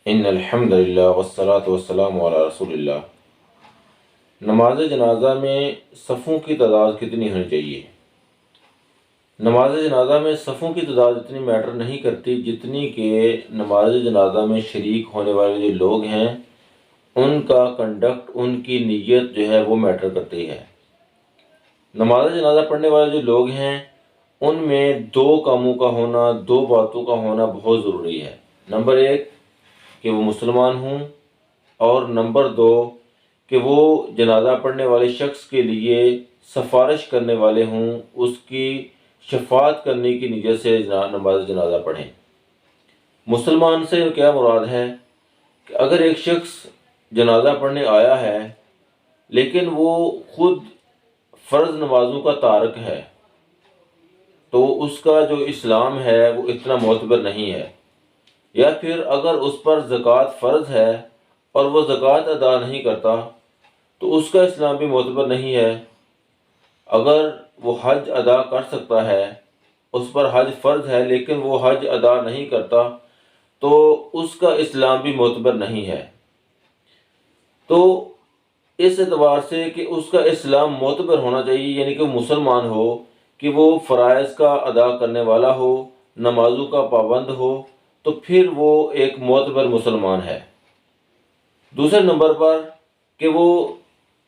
ان الحمد للہ والصلاۃ والسلام علی رسول اللہ۔ نماز جنازہ میں صفوں کی تعداد کتنی ہونی چاہیے؟ نماز جنازہ میں صفوں کی تعداد اتنی میٹر نہیں کرتی جتنی کہ نماز جنازہ میں شریک ہونے والے جو لوگ ہیں ان کا کنڈکٹ، ان کی نیت جو ہے وہ میٹر کرتی ہے۔ نماز جنازہ پڑھنے والے جو لوگ ہیں ان میں دو کاموں کا ہونا، دو باتوں کا ہونا بہت ضروری ہے۔ نمبر ایک کہ وہ مسلمان ہوں، اور نمبر دو کہ وہ جنازہ پڑھنے والے شخص کے لیے سفارش کرنے والے ہوں، اس کی شفاعت کرنے کی نیت سے نماز جنازہ پڑھیں۔ مسلمان سے کیا مراد ہے کہ اگر ایک شخص جنازہ پڑھنے آیا ہے لیکن وہ خود فرض نمازوں کا تارک ہے تو اس کا جو اسلام ہے وہ اتنا معتبر نہیں ہے۔ یا پھر اگر اس پر زکوٰۃ فرض ہے اور وہ زکوٰۃ ادا نہیں کرتا تو اس کا اسلام بھی معتبر نہیں ہے۔ اگر وہ حج ادا کر سکتا ہے، اس پر حج فرض ہے لیکن وہ حج ادا نہیں کرتا تو اس کا اسلام بھی معتبر نہیں ہے۔ تو اس اعتبار سے کہ اس کا اسلام معتبر ہونا چاہیے، یعنی کہ وہ مسلمان ہو، کہ وہ فرائض کا ادا کرنے والا ہو، نمازوں کا پابند ہو، تو پھر وہ ایک معتبر مسلمان ہے۔ دوسرے نمبر پر کہ وہ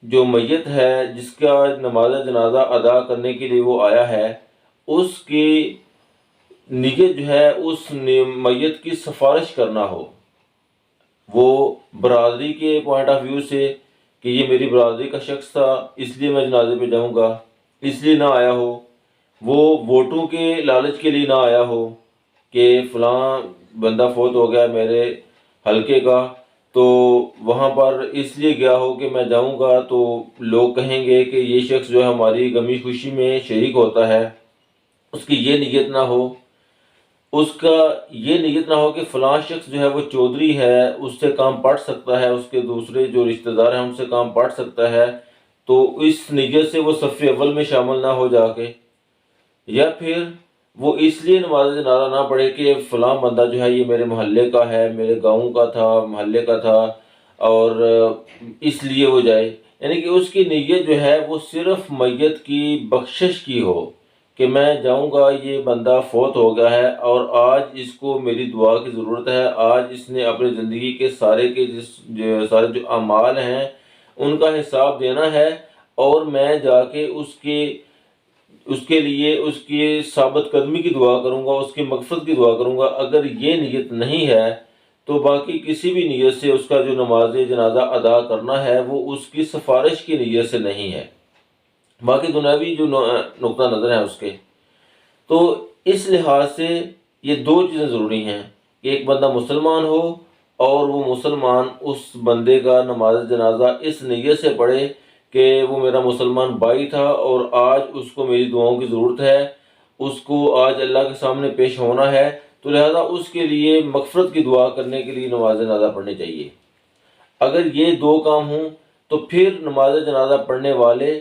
جو میت ہے جس کا نماز جنازہ ادا کرنے کے لیے وہ آیا ہے، اس کی نیت جو ہے اس میت کی سفارش کرنا ہو۔ وہ برادری کے پوائنٹ آف ویو سے کہ یہ میری برادری کا شخص تھا اس لیے میں جنازے پہ جاؤں گا، اس لیے نہ آیا ہو۔ وہ ووٹوں کے لالچ کے لیے نہ آیا ہو کہ فلاں بندہ فوت ہو گیا میرے حلقے کا، تو وہاں پر اس لیے گیا ہو کہ میں جاؤں گا تو لوگ کہیں گے کہ یہ شخص جو ہے ہماری غمی خوشی میں شریک ہوتا ہے۔ اس کی یہ نیت نہ ہو، اس کا یہ نیت نہ ہو کہ فلاں شخص جو ہے وہ چودھری ہے، اس سے کام پڑھ سکتا ہے، اس کے دوسرے جو رشتہ دار ہیں ان سے کام پڑھ سکتا ہے، تو اس نیت سے وہ صف اول میں شامل نہ ہو جا کے، یا پھر وہ اس لیے نماز جنازہ نہ پڑھے کہ فلاں بندہ جو ہے یہ میرے محلے کا ہے، میرے گاؤں کا تھا، محلے کا تھا، اور اس لیے وہ جائے۔ یعنی کہ اس کی نیت جو ہے وہ صرف میت کی بخشش کی ہو کہ میں جاؤں گا، یہ بندہ فوت ہو گیا ہے اور آج اس کو میری دعا کی ضرورت ہے، آج اس نے اپنی زندگی کے سارے جو اعمال ہیں ان کا حساب دینا ہے، اور میں جا کے اس کے لیے اس کی ثابت قدمی کی دعا کروں گا، اس کی مغفرت کی دعا کروں گا۔ اگر یہ نیت نہیں ہے تو باقی کسی بھی نیت سے اس کا جو نماز جنازہ ادا کرنا ہے وہ اس کی سفارش کی نیت سے نہیں ہے، باقی دنیاوی جو نقطہ نظر ہے اس کے۔ تو اس لحاظ سے یہ دو چیزیں ضروری ہیں کہ ایک بندہ مسلمان ہو اور وہ مسلمان اس بندے کا نماز جنازہ اس نیت سے پڑھے کہ وہ میرا مسلمان بھائی تھا اور آج اس کو میری دعاؤں کی ضرورت ہے، اس کو آج اللہ کے سامنے پیش ہونا ہے، تو لہذا اس کے لیے مغفرت کی دعا کرنے کے لیے نماز جنازہ پڑھنی چاہیے۔ اگر یہ دو کام ہوں تو پھر نماز جنازہ پڑھنے والے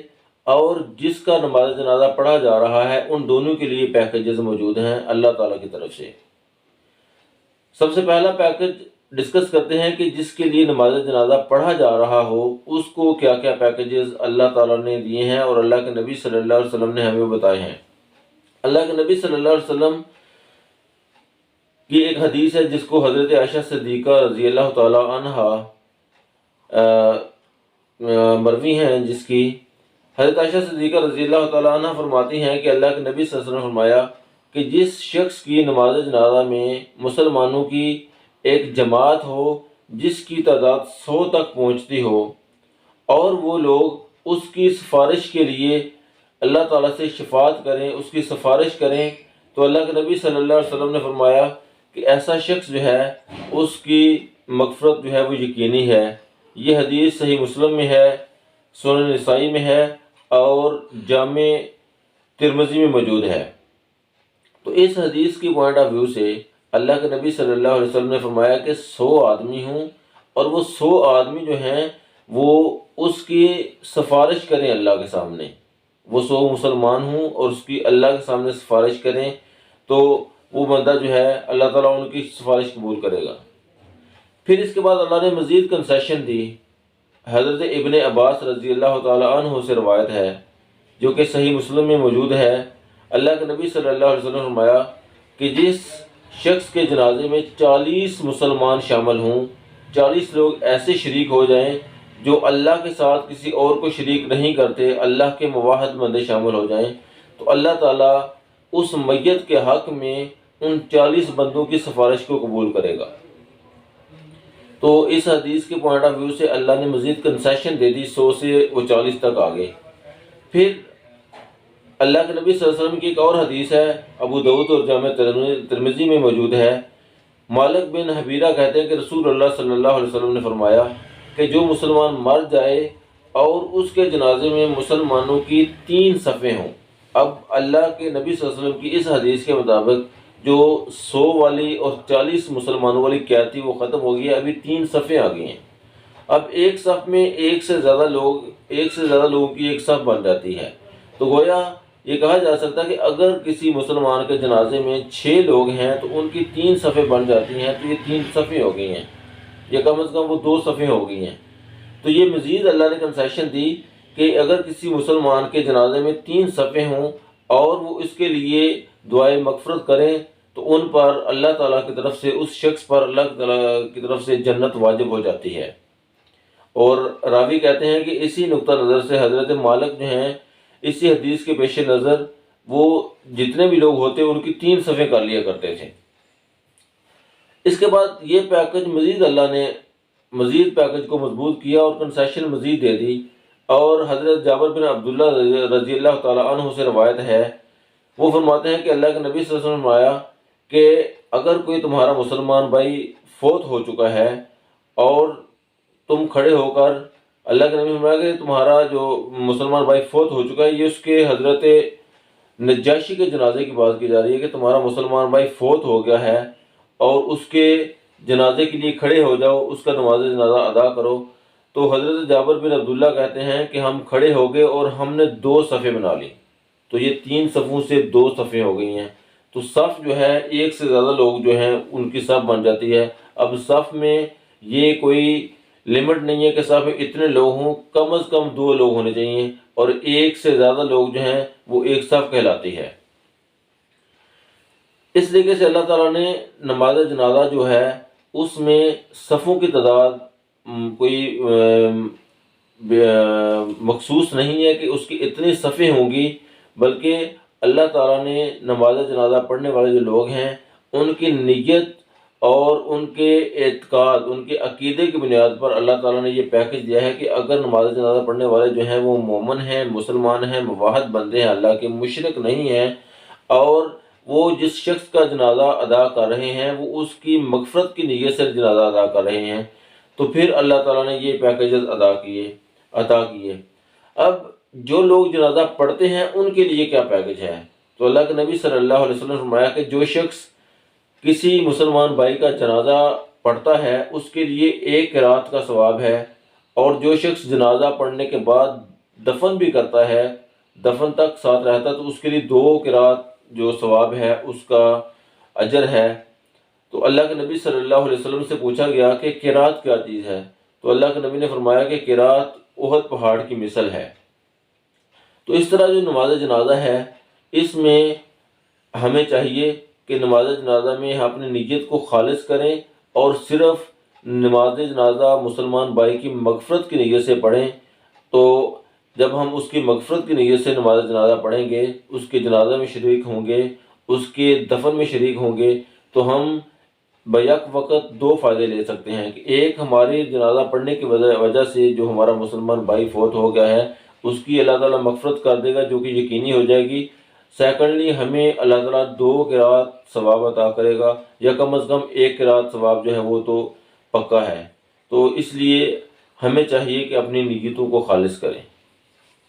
اور جس کا نماز جنازہ پڑھا جا رہا ہے ان دونوں کے لیے پیکیجز موجود ہیں اللہ تعالیٰ کی طرف سے۔ سب سے پہلا پیکج ڈسکس کرتے ہیں کہ جس کے لیے نماز جنازہ پڑھا جا رہا ہو اس کو کیا کیا پیکیجز اللہ تعالیٰ نے دیے ہیں اور اللہ کے نبی صلی اللہ علیہ وسلم نے ہمیں بتائے ہیں۔ اللہ کے نبی صلی اللہ علیہ وسلم کی ایک حدیث ہے جس کو حضرت عائشہ صدیقہ رضی اللہ تعالیٰ عنہا مروی ہیں، جس کی حضرت عائشہ صدیقہ رضی اللہ تعالیٰ عنہ فرماتی ہیں کہ اللہ کے نبی صلی اللہ علیہ وسلم فرمایا کہ جس شخص کی نماز جنازہ میں مسلمانوں کی ایک جماعت ہو جس کی تعداد 100 تک پہنچتی ہو، اور وہ لوگ اس کی سفارش کے لیے اللہ تعالیٰ سے شفاعت کریں، اس کی سفارش کریں، تو اللہ کے نبی صلی اللہ علیہ وسلم نے فرمایا کہ ایسا شخص جو ہے اس کی مغفرت جو ہے وہ یقینی ہے۔ یہ حدیث صحیح مسلم میں ہے، سنن نسائی میں ہے اور جامع ترمذی میں موجود ہے۔ تو اس حدیث کی پوائنٹ آف ویو سے اللہ کے نبی صلی اللہ علیہ وسلم نے فرمایا کہ 100 آدمی ہوں اور وہ 100 آدمی جو ہیں وہ اس کی سفارش کریں اللہ کے سامنے، وہ 100 مسلمان ہوں اور اس کی اللہ کے سامنے سفارش کریں، تو وہ بندہ جو ہے اللہ تعالیٰ ان کی سفارش قبول کرے گا۔ پھر اس کے بعد اللہ نے مزید کنسیشن دی۔ حضرت ابن عباس رضی اللہ تعالیٰ عنہ سے روایت ہے جو کہ صحیح مسلم میں موجود ہے، اللہ کے نبی صلی اللہ علیہ وسلم نے فرمایا کہ جس شخص کے جنازے میں 40 مسلمان شامل ہوں، 40 لوگ ایسے شریک ہو جائیں جو اللہ کے ساتھ کسی اور کو شریک نہیں کرتے، اللہ کے موحد بندے شامل ہو جائیں، تو اللہ تعالیٰ اس میت کے حق میں ان 40 بندوں کی سفارش کو قبول کرے گا۔ تو اس حدیث کے پوائنٹ آف ویو سے اللہ نے مزید کنسیشن دے دی، 100 سے وہ 40 تک آ گئے۔ پھر اللہ کے نبی صلی اللہ علیہ وسلم کی ایک اور حدیث ہے، ابو داؤد اور جامع ترمذی میں موجود ہے۔ مالک بن حبیرہ کہتے ہیں کہ رسول اللہ صلی اللہ علیہ وسلم نے فرمایا کہ جو مسلمان مر جائے اور اس کے جنازے میں مسلمانوں کی 3 صفیں ہوں۔ اب اللہ کے نبی صلی اللہ علیہ وسلم کی اس حدیث کے مطابق جو 100 والی اور 40 مسلمانوں والی کیا تھی وہ ختم ہو گئی، ابھی 3 صفیں آ گئی ہیں۔ اب ایک صف میں ایک سے زیادہ لوگوں کی ایک صف بن جاتی ہے، تو گویا یہ کہا جا سکتا ہے کہ اگر کسی مسلمان کے جنازے میں 6 لوگ ہیں تو ان کی 3 صفیں بن جاتی ہیں، تو یہ 3 صفیں ہو گئی ہیں، یا کم از کم وہ 2 صفیں ہو گئی ہیں۔ تو یہ مزید اللہ نے کنسیشن دی کہ اگر کسی مسلمان کے جنازے میں 3 صفیں ہوں اور وہ اس کے لیے دعائے مغفرت کریں تو ان پر اللہ تعالیٰ کی طرف سے، اس شخص پر اللہ تعالیٰ کی طرف سے جنت واجب ہو جاتی ہے۔ اور راوی کہتے ہیں کہ اسی نقطہ نظر سے حضرت مالک جو ہیں اسی حدیث کے پیش نظر وہ جتنے بھی لوگ ہوتے ان کی 3 صفیں کر لیا کرتے تھے۔ اس کے بعد یہ پیکج مزید اللہ نے مزید پیکج کو مضبوط کیا اور کنسیشن مزید دے دی، اور حضرت جابر بن عبداللہ رضی اللہ تعالیٰ عنہ سے روایت ہے، وہ فرماتے ہیں کہ اللہ کے نبی صلی اللہ علیہ وسلم نے فرمایا کہ اگر کوئی تمہارا مسلمان بھائی فوت ہو چکا ہے اور تم کھڑے ہو کر، اللہ کے نبی نے فرمایا کہ تمہارا جو مسلمان بھائی فوت ہو چکا ہے، یہ اس کے حضرت نجاشی کے جنازے کی بات کی جا رہی ہے کہ تمہارا مسلمان بھائی فوت ہو گیا ہے اور اس کے جنازے کے لیے کھڑے ہو جاؤ، اس کا نماز جنازہ ادا کرو۔ تو حضرت جابر بن عبداللہ کہتے ہیں کہ ہم کھڑے ہو گئے اور ہم نے 2 صفیں بنا لی، تو یہ 3 صفوں سے 2 صفیں ہو گئی ہیں، تو صف جو ہے ایک سے زیادہ لوگ جو ہیں ان کی صف بن جاتی ہے۔ اب صف میں یہ کوئی لمٹ نہیں ہے کہ صف میں اتنے لوگ ہوں، کم از کم 2 لوگ ہونے چاہیے، اور ایک سے زیادہ لوگ جو ہیں وہ ایک صف کہلاتی ہے۔ اس طریقے سے اللہ تعالیٰ نے نماز جنازہ جو ہے اس میں صفوں کی تعداد کوئی مخصوص نہیں ہے کہ اس کی اتنی صفیں ہوں گی، بلکہ اللہ تعالیٰ نے نماز جنازہ پڑھنے والے جو لوگ ہیں ان کی نیت اور ان کے اعتقاد، ان کے عقیدے کی بنیاد پر اللہ تعالیٰ نے یہ پیکج دیا ہے کہ اگر نماز جنازہ پڑھنے والے جو ہیں وہ مومن ہیں، مسلمان ہیں، موحد بندے ہیں، اللہ کے مشرک نہیں ہیں، اور وہ جس شخص کا جنازہ ادا کر رہے ہیں وہ اس کی مغفرت کی نیت سے جنازہ ادا کر رہے ہیں، تو پھر اللہ تعالیٰ نے یہ پیکیجز عطا کیے۔ اب جو لوگ جنازہ پڑھتے ہیں ان کے لیے کیا پیکج ہے؟ تو اللہ کے نبی صلی اللہ علیہ وسلم نے فرمایا کہ جو شخص کسی مسلمان بھائی کا جنازہ پڑھتا ہے اس کے لیے 1 قرات کا ثواب ہے، اور جو شخص جنازہ پڑھنے کے بعد دفن بھی کرتا ہے، دفن تک ساتھ رہتا، تو اس کے لیے 2 قرات جو ثواب ہے اس کا اجر ہے۔ تو اللہ کے نبی صلی اللہ علیہ وسلم سے پوچھا گیا کہ قرات کیا چیز ہے؟ تو اللہ کے نبی نے فرمایا کہ قرات احد پہاڑ کی مثل ہے۔ تو اس طرح جو نماز جنازہ ہے اس میں ہمیں چاہیے کہ نماز جنازہ میں ہم اپنی نیت کو خالص کریں اور صرف نماز جنازہ مسلمان بھائی کی مغفرت کی نیت سے پڑھیں۔ تو جب ہم اس کی مغفرت کی نیت سے نماز جنازہ پڑھیں گے، اس کے جنازہ میں شریک ہوں گے، اس کے دفن میں شریک ہوں گے، تو ہم بیک وقت 2 فائدے لے سکتے ہیں کہ ایک، ہماری جنازہ پڑھنے کی وجہ سے جو ہمارا مسلمان بھائی فوت ہو گیا ہے اس کی اللہ تعالیٰ مغفرت کر دے گا جو کہ یقینی ہو جائے گی۔ سیکنڈلی، ہمیں اللہ تعالیٰ 2 قرات ثواب عطا کرے گا، یا کم از کم 1 قرات ثواب جو ہے وہ تو پکا ہے۔ تو اس لیے ہمیں چاہیے کہ اپنی نیتوں کو خالص کریں۔